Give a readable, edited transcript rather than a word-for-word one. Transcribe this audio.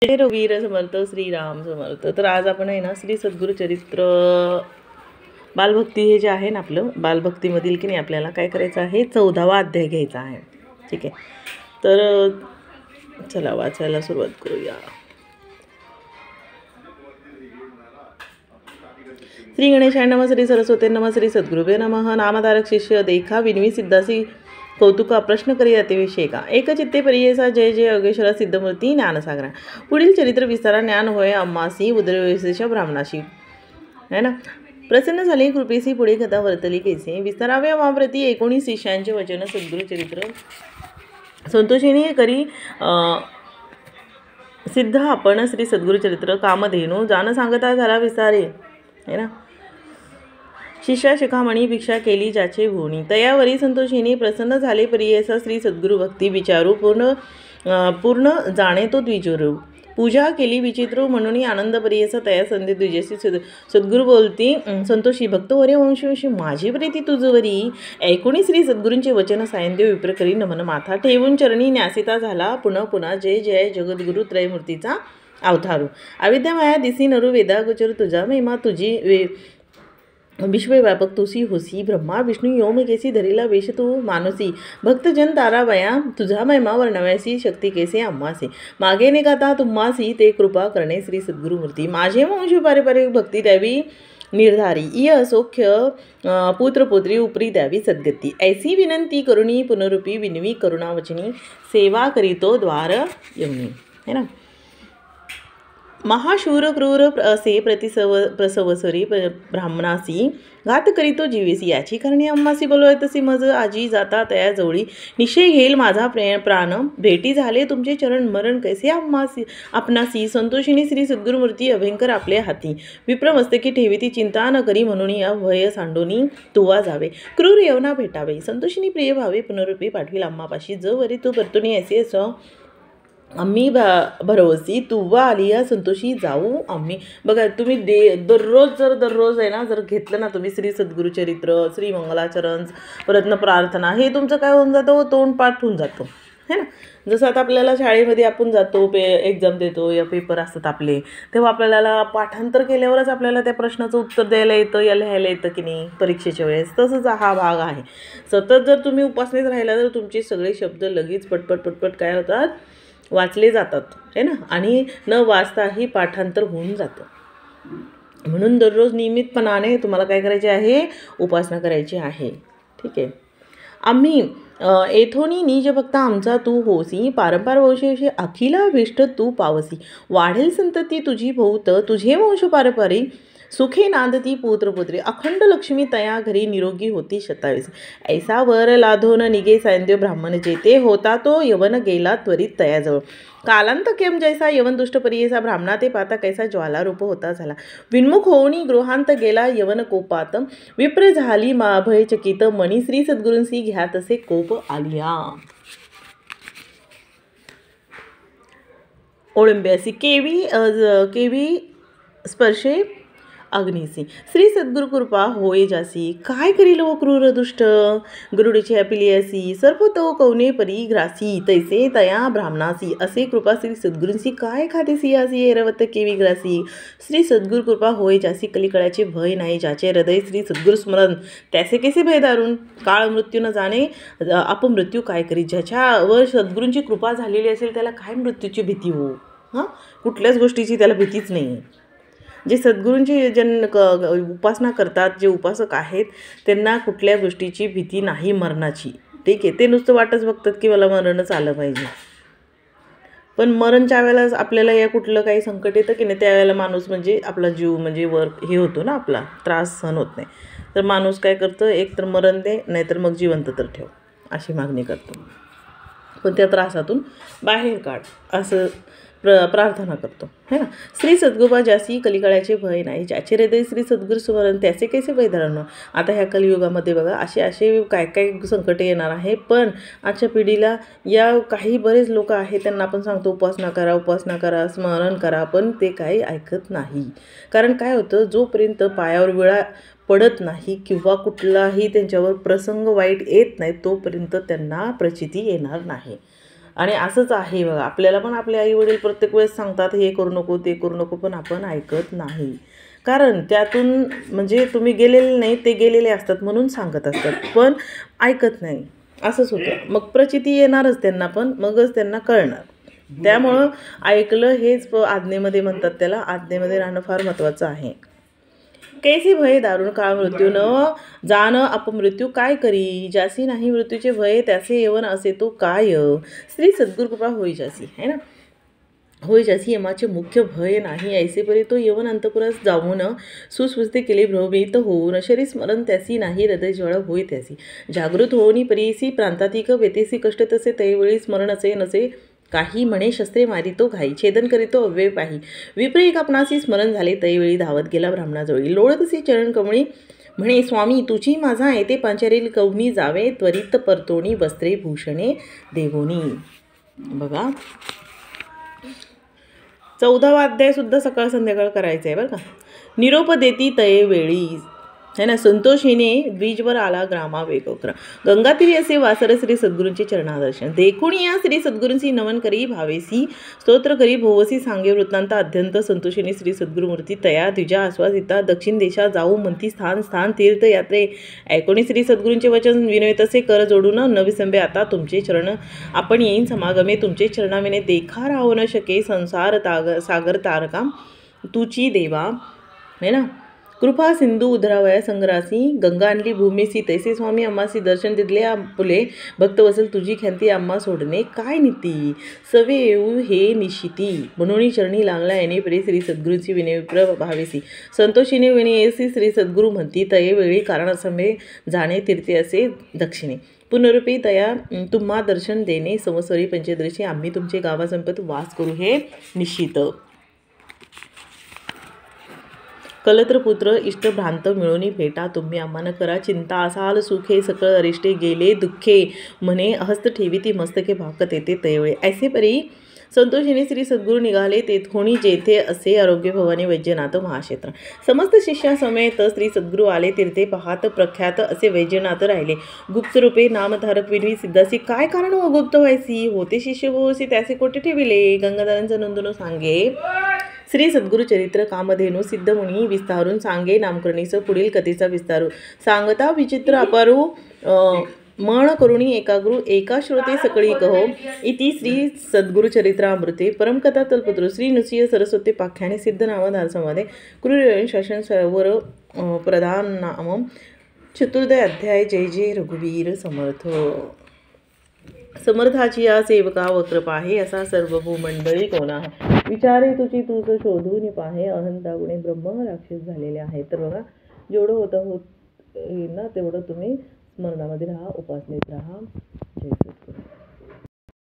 रघुवीर समर्थ श्रीराम समर्थ. तर आज आपण आहे ना श्री सद्गुरु चरित्र बालभक्ती हे जे आहे ना आपलं बालभक्तीमधील की नाही आपल्याला काय करायचं आहे 14वा अध्याय घ्यायचा आहे. ठीक आहे, तर चला वाचायला सुरुवात करूया. श्री गणेशाय नमः, श्री सरस्वती नमः, श्री सद्गुरुवे नमः. नामधारक शिष्य देखा विनवी सिद्धासी कौतुका प्रश्न करी अतिविषय का एक चित्ते परियेसा जय जय योगेश्वरा सिद्धमूर्ती ज्ञानसागरा. पुढील चरित्र विस्तारा ज्ञान होय अम्मासी उदरवेशेच्या ब्राह्मणाशी है ना. प्रसन्न झाले कृपेसी पुढे कथा वर्तली कैसे विस्तारावे अमाप्रती 19 शिष्यांचे वचन सद्गुरु चरित्र संतोषिनी करी सिद्ध आपण श्री सद्गुरु चरित्र कामधेनू जाण सांगता झाला विस्तारे है ना. शिष्या शिखामणी भिक्षा केली ज्याचे भोणी तयावरी संतोषिनी प्रसन्न झाले प्रियेसा श्री सद्गुरु भक्ती विचारू पूर्ण जाणे तो द्विजरू पूजा केली विचित्र म्हणून आनंद प्रियेसा तया संधी द्विजेसी सद्गुरु बोलती संतोषी भक्त वरे वंशवंशी माझी प्रीती तुझवरी ऐकुणी श्री सद्गुरूंचे वचन सायंदेव विप्र करी नमन माथा ठेवून चरणी न्यासिता झाला पुन्हा पुन्हा जय जय जगद्गुरु त्रयमूर्तीचा अवतारू अविद्या माया दिसी नरु वेदा गोचर तुझा महिमा तुझी विश्वव्यापक तुसी होसी ब्रह्मा विष्णू योम केसी धरीला वेश तू मानसी भक्तजन तारावया तुझा महिमा वर्णव्यासी शक्ती केसे अम्मासे मागे ने गाता तुम्हासी ते कृपा करणे श्री सद्गुरुमूर्ती माझे वंश पारंपरिक भक्ती द्यावी निर्धारी इय सौख्य पुत्रपुत्री उपरी द्यावी सद्गती ऐसी विनंती करुणी पुनरुपी विनवी करुणावचनी सेवा करीतो द्वार यमनी है ना. महाशूर क्रूर असे प्रसवसरी ब्राह्मणासी घात करीतो जीवेसी याची करणी अम्मासी बोलवाय तशी मज आजी जाता तया जवळी निश्चय घेईल माझा प्राण भेटी झाले तुमचे चरण मरण कैसे अम्मासी आपणासी संतोषिनी श्री सद्गुरुमूर्ती अभयंकर आपले हाती विप्रमस्तकी ठेवी चिंता न करी म्हणून या भय सांडोनी तुवा जावे क्रूर यवना भेटावे संतोषिनी प्रिय भावे पुनरुपी पाठवील अम्मापाशी जवरी तू परतुनी असे असं आम्ही भरवसी तुवा आलिया संतोषी जाऊ आम्ही. बघा तुम्ही दररोज आहे ना जर घेतलं ना तुम्ही श्री सद्गुरु चरित्र श्री मंगलाचरण परतन प्रार्थना हे तुमचं काय होऊन जातं तोंड पाठ होऊन जातो है ना. जसं आता आपल्याला शाळेमध्ये आपण जातो एक्झाम देतो या पेपर असतात आपले तेव्हा आपल्याला पाठांतर केल्यावरच आपल्याला त्या प्रश्नाचं उत्तर द्यायला येतं या लिहायला येतं की नाही परीक्षेच्या वेळेस. तसंच हा भाग आहे. सतत जर तुम्ही उपासनेत राहिला तर तुमचे सगळे शब्द लगेच पटपट काय होतात वाचले जातात है ना आणि न वाचताही पाठांतर होऊन जातं. म्हणून दररोज नियमितपणाने तुम्हाला काय करायचे आहे उपासना करायची आहे. ठीक आहे. आम्ही येथोनी निज भक्त आमचा तू होसी पारंपार वंशे अखिलाभिष्ट तू पावसी वाढेल संतती तुझी भोवत तुझे वंश पारंपरी सुखे नांदती पुत्रपुत्री अखंड लक्ष्मी तया घरी निरोगी होती 27 ऐसा वर लाधोन निगे सायंदेव ब्राह्मण जेते होता तो यवन गेला त्वरित तयाजवळ कालांत केम जैसा यवन दुष्ट परियेसा ब्राह्मणा ते पाता कैसा ज्वाला रूप होता झाला विन्मुख होऊनी गृहांत गेला यवन कोपात विप्र झाली भयचकित मणी श्री सद्गुरूंसी घ्या तसे कोप आलिया. ओळंब्यासी केवी स्पर्शे अग्निसी श्री सद्गुरु कृपा होय जासी काय करील व क्रूर दुष्ट गरुडीची अपिलियासी सर्व तो कौने परी ग्रासी तैसे तया ब्राह्मणासी असे कृपा श्री सद्गुरूंसी काय खाते सियासी एरवत केवी ग्रासी श्री सद्गुरु कृपा होय जासी कलिकळाचे भय नाही ज्याचे हृदय श्री सद्गुरु स्मरण त्याचे कैसे भय दारून काळ मृत्यू न जाणे अपमृत्यू काय करी ज्याच्यावर सद्गुरूंची कृपा झालेली असेल त्याला काय मृत्यूची भीती हो कुठल्याच गोष्टीची त्याला भीतीच नाही. जे सद्गुरूंची उपासना करतात जे उपासक आहेत त्यांना कुठल्या गोष्टीची भीती नाही मरणाची. ठीक आहे. ते नुसतं वाटच बघतात की मला मरणच आलं पाहिजे पण मरणच्या वेळेला आपल्याला या कुठलं काही संकट येतं की नाही त्यावेळेला माणूस म्हणजे आपला जीव म्हणजे हे होतो ना आपला त्रास सहन होत नाही तर माणूस काय करतं एक तर मरण दे नाहीतर मग जिवंत तर ठेव अशी मागणी करतो पण त्या त्रासातून बाहेर काढ असं प्रार्थना करतो है ना. श्री सद्गुबा ज्यासी कलिकाळाचे भय नाही ज्याचे हृदय श्री सद्गुरू स्मरण त्याचे कैसे भय धरणं. आता ह्या कलियुगामध्ये बघा असे काय संकट येणार आहे पण आजच्या पिढीला या काही बरेच लोक आहेत त्यांना आपण सांगतो उपासना करा स्मरण करा पण ते काही ऐकत नाही. कारण काय होतं जोपर्यंत पायावर विळा पडत नाही किंवा कुठलाही त्यांच्यावर प्रसंग वाईट येत नाही तोपर्यंत त्यांना प्रचिती येणार नाही. आणि असंच आहे बघा, आपल्याला पण आपले आई वडील प्रत्येक वेळेस सांगतात हे करू नको ते करू नको, पण आपण ऐकत नाही. कारण त्यातून म्हणजे तुम्ही गेलेले नाही, ते गेलेले असतात म्हणून सांगत असतात, पण ऐकत नाही. असंच होतं. मग प्रचिती येणारच त्यांना, पण मगच त्यांना कळणार. त्यामुळं ऐकलं हेच आज्ञेमध्ये म्हणतात, त्याला आज्ञेमध्ये राहणं फार महत्त्वाचं आहे. कैसी भय दारुण काळ मृत्यू न जाण अपमृत्यू काय करी, ज्यासी नाही मृत्यूचे भय त्याचे यवन असे तो काय. श्री सद्गुरु कृपा होई जासी, है ना. होय ज्यासी यमाचे मुख्य भय नाही, ऐसे परी तो यवन अंतपुरास जाऊन सुस्वस्थे केले भ्रमित होऊन शरीर स्मरण त्यासी नाही, हृदय ज्वाळ होय त्यासी. जागृत होऊनी परीसी प्रांतातिक वेतेसी कष्ट तसे तैवेळी स्मरण असे नसे काही, म्हणे शस्त्रे मारितो घाई छेदन करीतो अव्यय पाही. विपरीत आपणासी स्मरण झाले तैवेळी धावत गेला ब्राह्मणाजवळी, लोळतसी चरण कमळी म्हणे स्वामी तुझी माझा येते पांचारील कवनी जावे त्वरित परतोणी वस्त्रे भूषणे देवोनी. बघा 14वा अध्याय सुद्धा सकाळ संध्याकाळ करायचं आहे बरं का. निरोप देती तये वेळी, है ना. संतोषीने द्विजवर आला ग्रामा वेगोग्र, गंगातीरी असे वासर श्री सद्गुरूंचे चरणादर्शन देखून या श्री सद्गुरूंची नमन करी भावेसी स्तोत्र करी भोवसी सांगे वृत्तांत अत्यंत संतोषीने श्री सद्गुरुमूर्ती तया द्विजा आस्वादिता दक्षिण देशा जाऊ म्हणती स्थान स्थान तीर्थयात्रे ऐकोणी श्री सद्गुरूंचे वचन विनय तसे कर जोडून न विसंबे आता तुमचे चरण आपण येईन समागमे तुमचे चरणाविने देखा राहू न शके संसार सागर तारका तुची देवा, है ना. कृपा सिंधू उधरावया संग्रासी गंगा आणली भूमीसी तैसे स्वामी आम्हासी दर्शन दिले आपुले भक्तवसल तुझी ख्याती आम्हा सोडणे काय नीती सवे येऊ हे निशिती म्हणून चरणी लागला येणे परी श्री सद्गुरूंची विनयप्र भावेसी संतोषीने विनयसी श्री सद्गुरू म्हणती तये वेळी कारण असंभे जाणे तीर्थे असे दक्षिणे पुनरुपी तया तुम्हा दर्शन देणे संवत्सरी पंचदशी आम्ही तुमचे गावा संपत वास करू हे निश्चित. कलत्रपुत्र इष्ट भ्रांत मिळून भेटा तुम्ही आम्हाला करा चिंता असाल सुखे सकळ अरिष्टे गेले दुःखे म्हणे हस्त ठेवी ती मस्तके भाकत येते तैवळे ऐसे परी संतोषीने श्री सद्गुरू निघाले तेथोणी जेथे असे आरोग्य भवानी वैद्यनाथ महाक्षेत्र समस्त शिष्यासमेत श्री सद्गुरू आले तीर्थे पाहात प्रख्यात असे वैद्यनाथ राहिले गुप्तरूपे नामधारक विनवी सिद्धासी काय कारण व गुप्त व्हायसी होते शिष्य होसी त्याचे कोठे ठेविले गंगाधरांचा नंदनो सांगे श्री सद्गुरू चरित्र कामधेनू सिद्धमुनी विस्तारून सांगे नामकरणीस पुढील कथेचा विस्तारू सांगता विचित्र अपारू मन करुणी एकाग्रू एका श्रोते सकळी कहो इति श्री सद्गुरू चरित्रामृते परमकथा तल्पतृ श्री नृसिंह सरस्वती पाख्याने सिद्ध नामधार संवादे क्रूर शासन स्ववर प्रधान नाम चतुर्दय अध्याय. जय जय रघुवीर समर्थ. समर्थाची या सेवका वक्रपा आहे असा सर्व भूमंडळी कोण आहे विचारे तुझी तूच शोधून पाहे अहंता गुणे ब्रह्म राक्षस झालेले आहे. तर बघा जेवढं होत येईल ना तेवढं तुम्ही स्मरणामध्ये राहा उपासनेत राहा. जय सद्गुरू.